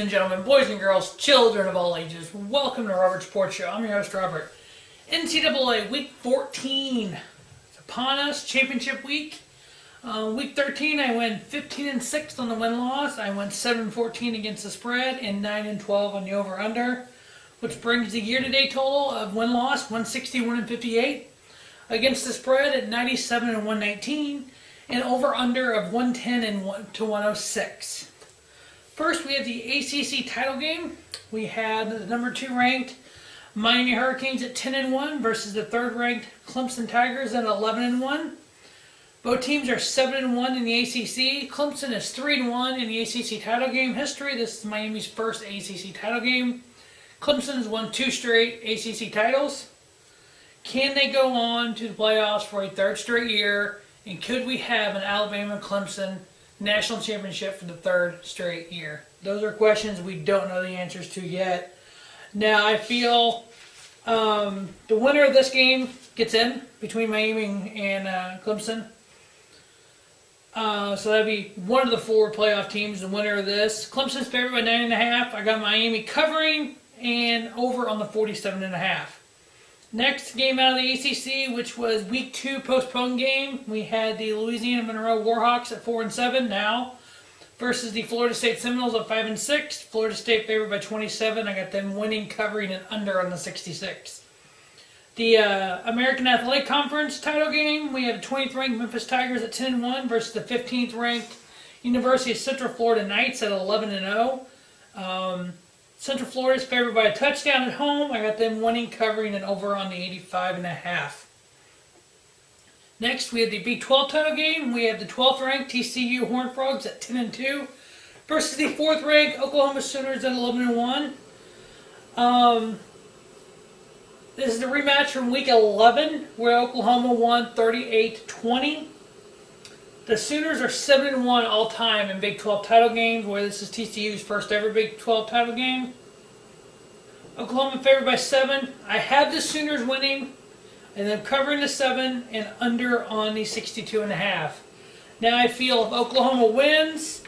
and gentlemen, boys and girls, children of all ages, welcome to Robert Sports Show. I'm your host, Robert. NCAA Week 14 is upon us, championship week. Week 13, I went 15-6 on the win-loss. I went 7-14 against the spread and 9-12 on the over-under, which brings the year-to-date total of win-loss 161-58 against the spread at 97-119 and over-under of 110-106. First, we have the ACC title game. We had the number 2 ranked Miami Hurricanes at 10-1 versus the 3rd ranked Clemson Tigers at 11-1. Both teams are 7-1 in the ACC. Clemson is 3-1 in the ACC title game history. This is Miami's first ACC title game. Clemson's won 2 straight ACC titles. Can they go on to the playoffs for a 3rd straight year? And could we have an Alabama-Clemson national championship for the 3rd straight year? Those are questions we don't know the answers to yet. Now, I feel the winner of this game gets in between Miami and Clemson. So that'd be one of the 4 playoff teams, the winner of this. Clemson's favored by 9.5. I got Miami covering and over on the 47.5. Next game out of the ACC, which was Week 2 postponed game, we had the Louisiana Monroe Warhawks at 4-7 now versus the Florida State Seminoles at 5-6. Florida State favored by 27. I got them winning, covering, and under on the 66. The American Athletic Conference title game, we have the 20th ranked Memphis Tigers at 10-1 versus the 15th ranked University of Central Florida Knights at 11-0. Central Florida is favored by a touchdown at home. I got them winning, covering, and over on the 85.5. Next, we have the Big 12 title game. We have the 12th ranked TCU Horned Frogs at 10-2 versus the 4th ranked Oklahoma Sooners at 11-1. This is the rematch from Week 11 where Oklahoma won 38-20. The Sooners are 7-1 all-time in Big 12 title games, where this is TCU's first ever Big 12 title game. Oklahoma favored by 7. I have the Sooners winning, and then covering the 7 and under on the 62.5. Now I feel if Oklahoma wins,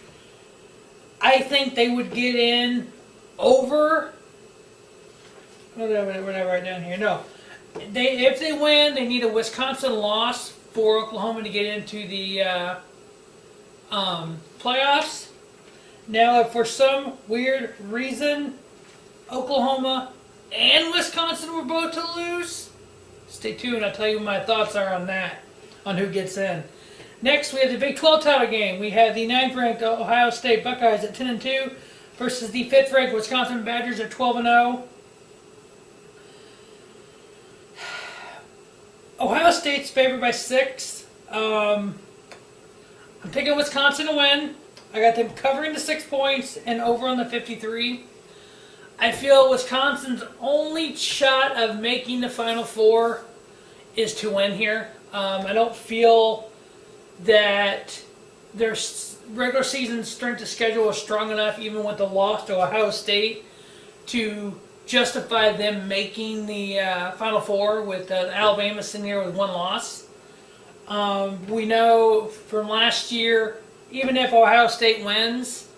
I think they would get in over. What did I write down here? No. If they win, they need a Wisconsin loss for Oklahoma to get into the playoffs. Now, if for some weird reason Oklahoma and Wisconsin were both to lose, stay tuned. I'll tell you what my thoughts are on that, on who gets in. Next, we have the Big 12 title game. We have the 9th ranked Ohio State Buckeyes at 10-2 versus the 5th ranked Wisconsin Badgers at 12-0. Ohio State's favored by 6. I'm picking Wisconsin to win. I got them covering the 6 points and over on the 53. I feel Wisconsin's only shot of making the Final Four is to win here. I don't feel that their regular season strength of schedule is strong enough, even with the loss to Ohio State, to justify them making the Final Four with Alabama sitting here with 1 loss. We know from last year, even if Ohio State wins,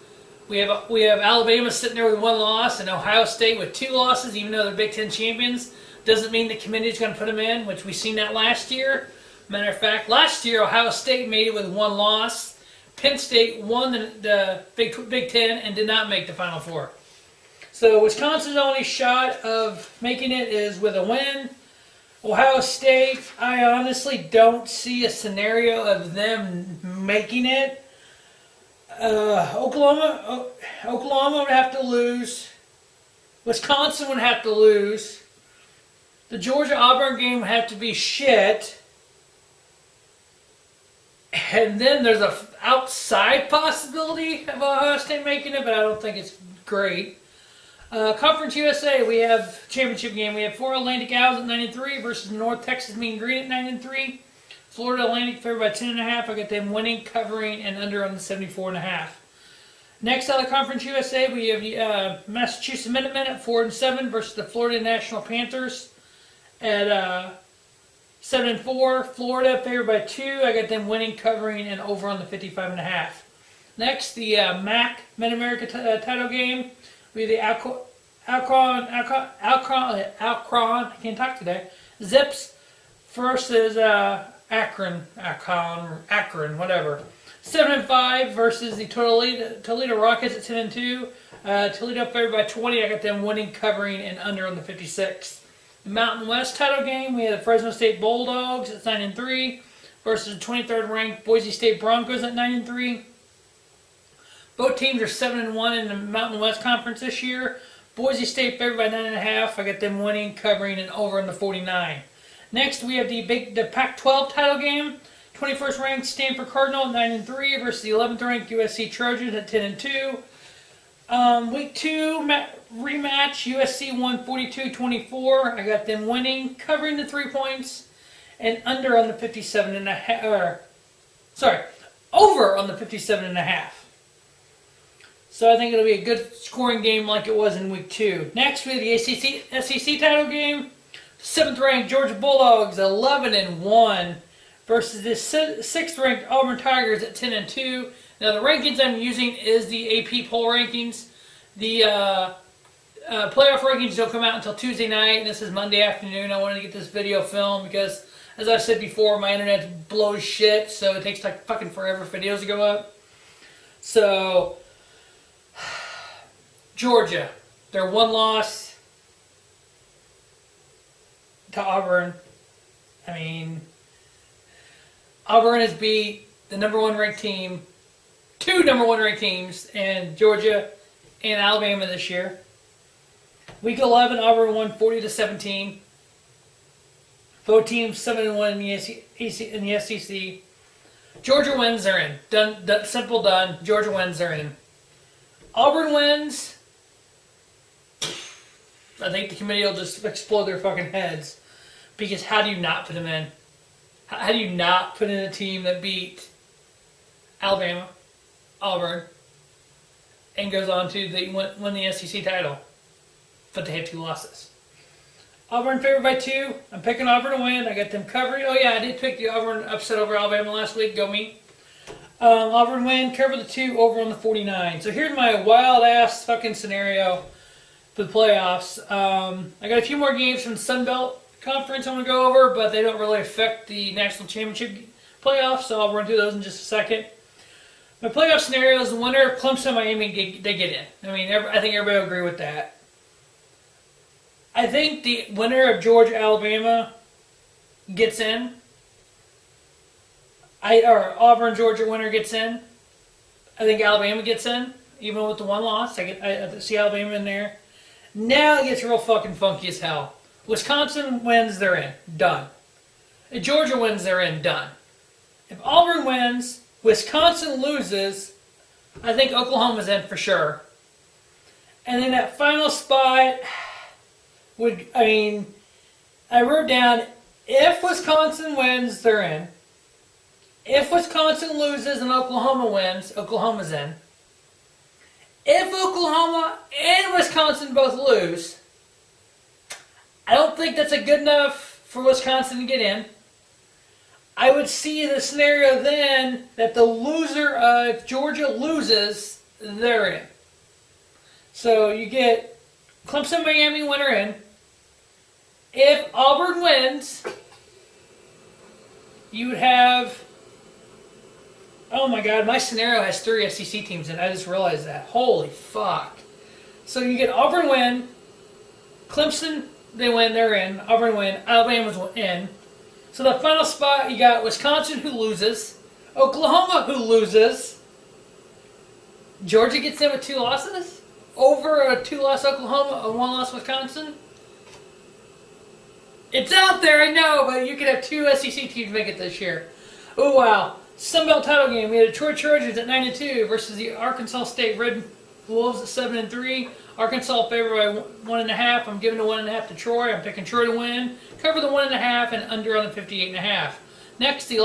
we have Alabama sitting there with 1 loss and Ohio State with 2 losses, even though they're Big Ten champions. Doesn't mean the committee is going to put them in, which we've seen that last year. Matter of fact, last year Ohio State made it with 1 loss. Penn State won the Big Ten and did not make the Final Four. So Wisconsin's only shot of making it is with a win. Ohio State, I honestly don't see a scenario of them making it. Oklahoma would have to lose. Wisconsin would have to lose. The Georgia-Auburn game would have to be shit. And then there's an outside possibility of Ohio State making it, but I don't think it's great. Conference USA, we have championship game. We have 4 Atlantic Owls at 9-3 versus North Texas Mean Green at 9-3. Florida Atlantic favored by 10.5. I got them winning, covering, and under on the 74.5. Next out of Conference USA, we have the Massachusetts Minutemen at 4-7 versus the Florida National Panthers at 7-4. Florida favored by 2. I got them winning, covering, and over on the 55.5. Next, the MAC Mid-America title game. We have the AKRON, I can't talk today, Zips versus AKRON, whatever. 7-5 versus the Toledo Rockets at 10-2. Toledo favored by 20. I got them winning, covering, and under on the 56. The Mountain West title game, we had the Fresno State Bulldogs at 9-3 versus the 23rd ranked Boise State Broncos at 9-3. Both teams are 7-1 in the Mountain West Conference this year. Boise State favored by 9.5. I got them winning, covering, and over on the 49. Next, we have the Pac-12 title game. 21st ranked Stanford Cardinal at 9-3 versus the 11th ranked USC Trojans at 10-2. Week 2 rematch, USC won 42-24. I got them winning, covering the 3 points, and under on the 57.5. Over on the 57.5. So I think it'll be a good scoring game like it was in week 2. Next, we have the SEC title game. 7th ranked Georgia Bulldogs 11-1 versus the 6th ranked Auburn Tigers at 10-2. Now the rankings I'm using is the AP poll rankings. The playoff rankings don't come out until Tuesday night, and this is Monday afternoon. I wanted to get this video filmed because, as I said before, my internet blows shit, so it takes like fucking forever for videos to go up. So, Georgia, their one loss to Auburn. I mean, Auburn has beat the number 1 ranked team, 2 number 1 ranked teams, and Georgia and Alabama this year. Week 11, Auburn won 40-17. Both teams 7-1 in the SEC. Georgia wins, they're in. Done, simple, done. Georgia wins, they're in. Auburn wins. I think the committee will just explode their fucking heads. Because how do you not put them in? How do you not put in a team that beat Alabama, Auburn, and goes on to win the SEC title, but they have 2 losses? Auburn favored by 2. I'm picking Auburn to win. I got them covering. Oh yeah, I did pick the Auburn upset over Alabama last week. Go me. Auburn win, cover the 2, over on the 49. So here's my wild ass fucking scenario for the playoffs. I got a few more games from the Sun Belt Conference I want to go over, but they don't really affect the national championship playoffs, so I'll run through those in just a second. My playoff scenario is the winner of Clemson, Miami, they get in. I mean, I think everybody will agree with that. I think the winner of Georgia, Alabama gets in. Or Auburn, Georgia winner gets in. I think Alabama gets in, even with the 1 loss. I see Alabama in there. Now it gets real fucking funky as hell. Wisconsin wins, they're in. Done. If Georgia wins, they're in. Done. If Auburn wins, Wisconsin loses, I think Oklahoma's in for sure. And then that final spot I wrote down, if Wisconsin wins, they're in. If Wisconsin loses and Oklahoma wins, Oklahoma's in. If Oklahoma and Wisconsin both lose, I don't think that's good enough for Wisconsin to get in. I would see the scenario then that the loser, if Georgia loses, they're in. So you get Clemson, Miami winner in. If Auburn wins, you would have, oh my God, my scenario has 3 SEC teams in. I just realized that. Holy fuck. So you get Auburn win, Clemson, they win, they're in. Auburn win, Alabama's in. So the final spot, you got Wisconsin who loses, Oklahoma who loses, Georgia gets in with 2 losses, over a 2-loss Oklahoma, a 1-loss Wisconsin. It's out there, I know, but you could have 2 SEC teams make it this year. Oh wow. Sun Belt title game, we had Detroit Trojans at 9-2 versus the Arkansas State Red Wolves at 7-3. Arkansas favored by 1.5. I'm giving the 1.5 to Troy. I'm picking Troy to win. Cover the 1.5 and under on the 58.5. Next, the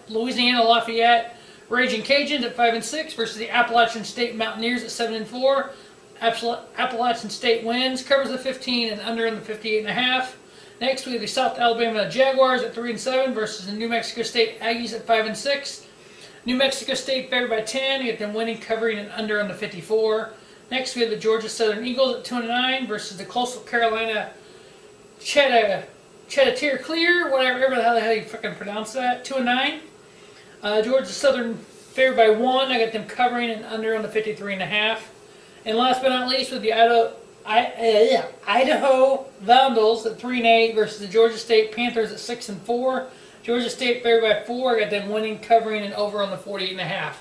Louisiana Lafayette Raging Cajuns at 5-6 versus the Appalachian State Mountaineers at 7-4. Appalachian State wins, covers the 15 and under on the 58.5. Next, we have the South Alabama Jaguars at 3-7 versus the New Mexico State Aggies at 5-6. New Mexico State favored by 10. You get them winning, covering, and under on the 54. Next, we have the Georgia Southern Eagles at 2-9 versus the Coastal Carolina Chanticleers, whatever the hell you fucking pronounce that. 2-9. Georgia Southern favored by 1. I got them covering and under on the 53.5. And last but not least, with the Idaho Vandals at 3-8 versus the Georgia State Panthers at 6-4. Georgia State favored by 4. I got them winning, covering, and over on the 48.5.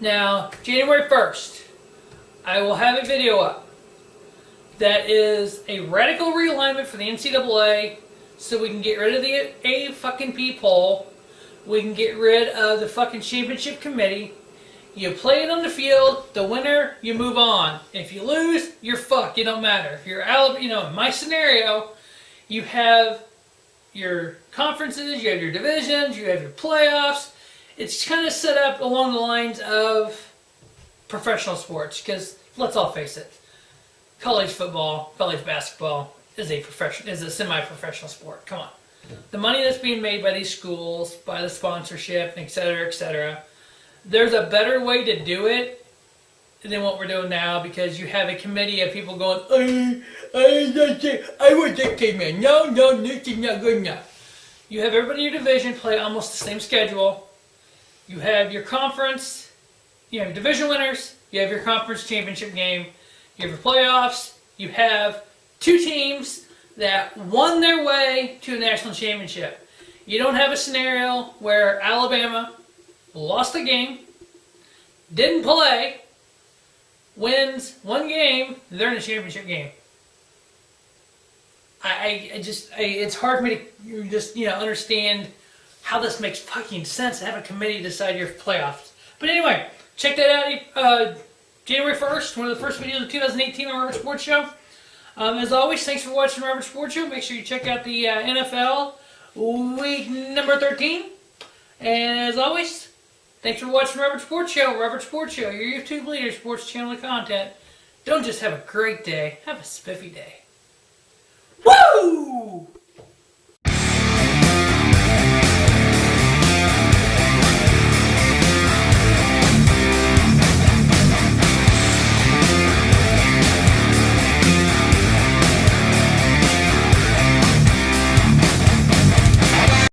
Now, January 1st, I will have a video up that is a radical realignment for the NCAA, so we can get rid of the A-fucking-P poll. We can get rid of the fucking championship committee. You play it on the field, the winner, you move on. If you lose, you're fucked. You don't matter. If you're out, in my scenario, you have your conferences, you have your divisions, you have your playoffs. It's kind of set up along the lines of professional sports, because let's all face it, college football, college basketball is a semi-professional sport. Come on. The money that's being made by these schools, by the sponsorship, etc., etc., there's a better way to do it than what we're doing now, because you have a committee of people going, I want that game, man. No, this is not good enough. You have everybody in your division play almost the same schedule. You have your conference, you have division winners, you have your conference championship game, you have your playoffs, you have 2 teams that won their way to a national championship. You don't have a scenario where Alabama lost a game, didn't play, wins 1 game, they're in a championship game. It's hard for me to just, understand how this makes fucking sense to have a committee decide your playoffs. But anyway, check that out. January 1st, one of the first videos of 2018 on Robert Sports Show. As always, thanks for watching Robert Sports Show. Make sure you check out the NFL week number 13. And as always, thanks for watching Robert Sports Show. Robert Sports Show, your YouTube leader, sports channel and content. Don't just have a great day, have a spiffy day. Woo!